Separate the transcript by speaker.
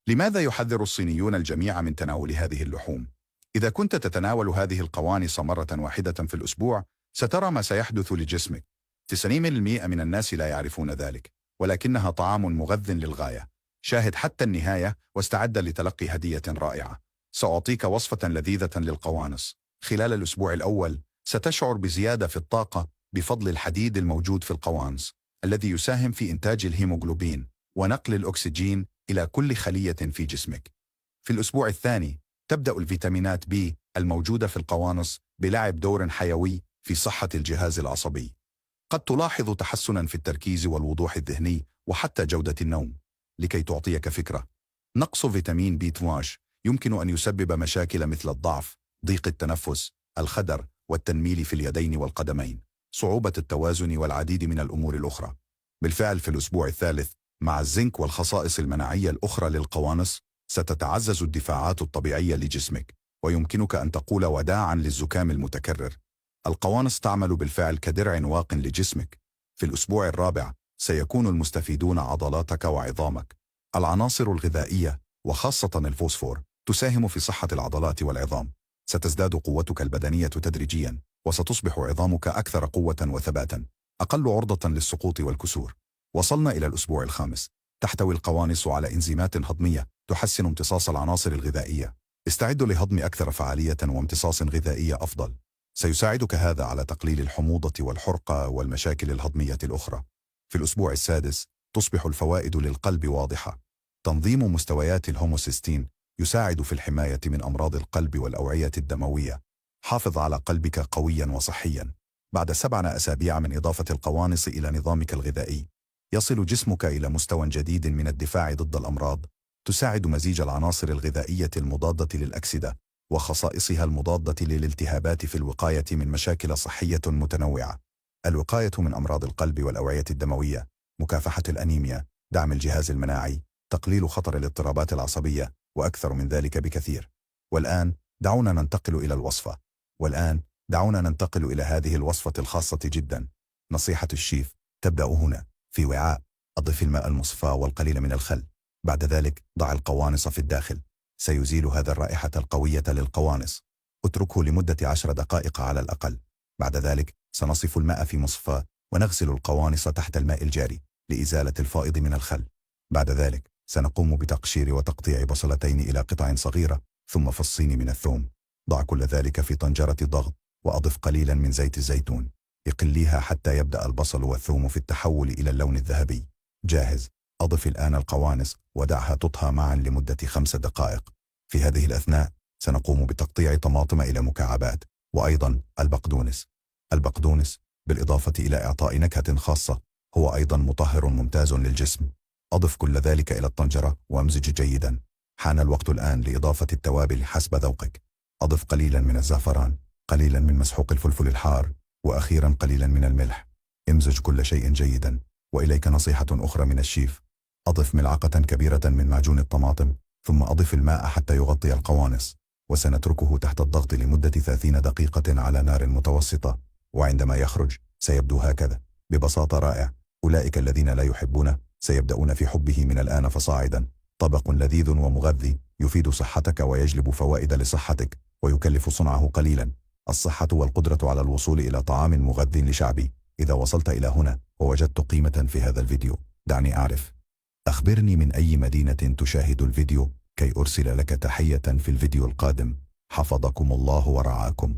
Speaker 1: لماذا يحذر الصينيون الجميع من تناول هذه اللحوم؟ إذا كنت تتناول هذه القوانص مرة واحدة في الأسبوع، سترى ما سيحدث لجسمك. 90% من الناس لا يعرفون ذلك، ولكنها طعام مغذٍ للغاية. شاهد حتى النهاية واستعد لتلقي هدية رائعة. سأعطيك وصفة لذيذة للقوانص. خلال الأسبوع الأول، ستشعر بزيادة في الطاقة بفضل الحديد الموجود في القوانص، الذي يساهم في إنتاج الهيموغلوبين ونقل الأكسجين إلى كل خلية في جسمك. في الأسبوع الثاني، تبدأ الفيتامينات B الموجودة في القوانص بلعب دور حيوي في صحة الجهاز العصبي. قد تلاحظ تحسناً في التركيز والوضوح الذهني وحتى جودة النوم. لكي تعطيك فكرة، نقص فيتامين B12 يمكن أن يسبب مشاكل مثل الضعف، ضيق التنفس، الخدر والتنميل في اليدين والقدمين، صعوبة التوازن والعديد من الأمور الأخرى. بالفعل في الأسبوع الثالث، مع الزنك والخصائص المناعية الأخرى للقوانص، ستتعزز الدفاعات الطبيعية لجسمك، ويمكنك أن تقول وداعاً للزكام المتكرر. القوانص تعمل بالفعل كدرع واق لجسمك. في الأسبوع الرابع، سيكون المستفيدون عضلاتك وعظامك. العناصر الغذائية وخاصة الفوسفور تساهم في صحة العضلات والعظام. ستزداد قوتك البدنية تدريجياً، وستصبح عظامك أكثر قوة وثباتا، أقل عرضة للسقوط والكسور. وصلنا إلى الأسبوع الخامس. تحتوي القوانص على إنزيمات هضمية تحسن امتصاص العناصر الغذائية. استعد لهضم أكثر فعالية وامتصاص غذائية أفضل. سيساعدك هذا على تقليل الحموضة والحرقة والمشاكل الهضمية الأخرى. في الأسبوع السادس، تصبح الفوائد للقلب واضحة. تنظيم مستويات الهوموسيستين يساعد في الحماية من أمراض القلب والأوعية الدموية. حافظ على قلبك قويا وصحيا. بعد 7 أسابيع من إضافة القوانص إلى نظامك الغذائي، يصل جسمك إلى مستوى جديد من الدفاع ضد الأمراض. تساعد مزيج العناصر الغذائية المضادة للأكسدة وخصائصها المضادة للالتهابات في الوقاية من مشاكل صحية متنوعة. الوقاية من أمراض القلب والأوعية الدموية، مكافحة الأنيميا، دعم الجهاز المناعي، تقليل خطر الاضطرابات العصبية، وأكثر من ذلك بكثير. والآن دعونا ننتقل إلى هذه الوصفة الخاصة جدا. نصيحة الشيف تبدأ هنا. في وعاء، أضف الماء المصفى والقليل من الخل. بعد ذلك ضع القوانص في الداخل. سيزيل هذا الرائحة القوية للقوانص. اتركه لمدة 10 دقائق على الأقل. بعد ذلك سنصف الماء في مصفاة ونغسل القوانص تحت الماء الجاري لإزالة الفائض من الخل. بعد ذلك سنقوم بتقشير وتقطيع بصلتين إلى قطع صغيرة، ثم فصين من الثوم. ضع كل ذلك في طنجرة ضغط وأضف قليلا من زيت الزيتون. اقليها حتى يبدأ البصل والثوم في التحول إلى اللون الذهبي. جاهز. أضف الآن القوانص ودعها تطهى معا لمدة 5 دقائق. في هذه الأثناء سنقوم بتقطيع طماطم إلى مكعبات، وأيضا البقدونس بالإضافة إلى إعطاء نكهة خاصة، هو أيضا مطهر ممتاز للجسم. أضف كل ذلك إلى الطنجرة وامزج جيدا. حان الوقت الآن لإضافة التوابل حسب ذوقك. أضف قليلا من الزعفران، قليلا من مسحوق الفلفل الحار، وأخيرا قليلا من الملح. امزج كل شيء جيدا. وإليك نصيحة أخرى من الشيف. أضف ملعقة كبيرة من معجون الطماطم، ثم أضف الماء حتى يغطي القوانص، وسنتركه تحت الضغط لمدة 30 دقيقة على نار متوسطة. وعندما يخرج سيبدو هكذا. ببساطة رائع. أولئك الذين لا يحبونه سيبدأون في حبه من الآن فصاعدا. طبق لذيذ ومغذي يفيد صحتك ويجلب فوائد لصحتك، ويكلف صنعه قليلا. الصحة والقدرة على الوصول إلى طعام مغذي لشعبي. إذا وصلت إلى هنا ووجدت قيمة في هذا الفيديو، دعني أعرف. أخبرني من أي مدينة تشاهد الفيديو كي أرسل لك تحية في الفيديو القادم. حفظكم الله ورعاكم.